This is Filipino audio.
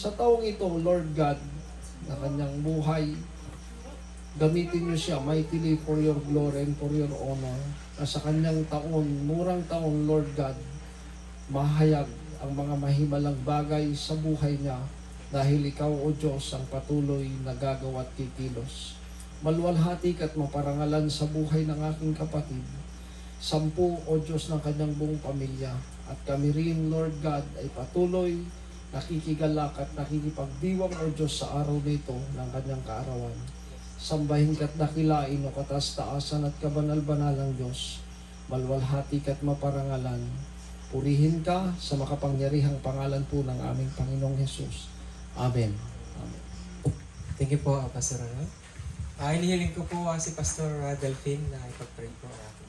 Sa taong ito, Lord God, na kanyang buhay, gamitin niyo siya mightily for your glory and for your honor. Na sa kanyang taon, murang taon, Lord God, mahayag ang mga mahimalang bagay sa buhay niya dahil ikaw, O Diyos, ang patuloy na gagawa at kikilos. Maluwalhati at maparangalan sa buhay ng aking kapatid. 10, O Diyos, ng kanyang buong pamilya. At kami rin, Lord God, ay patuloy nakikigalak at nakikipagdiwang, O Diyos, sa araw nito ng kanyang kaarawan. Sambahin ka't dakilain o katas-taasan at kabanal-banalang Diyos. Maluwalhati at maparangalan. Purihin ka sa makapangyarihang pangalan po ng aming Panginoong Hesus. Amen. Amen. Thank you po, Pastor Ronald. Inihiling ko po si Pastor Delphine na ipag-pray po natin.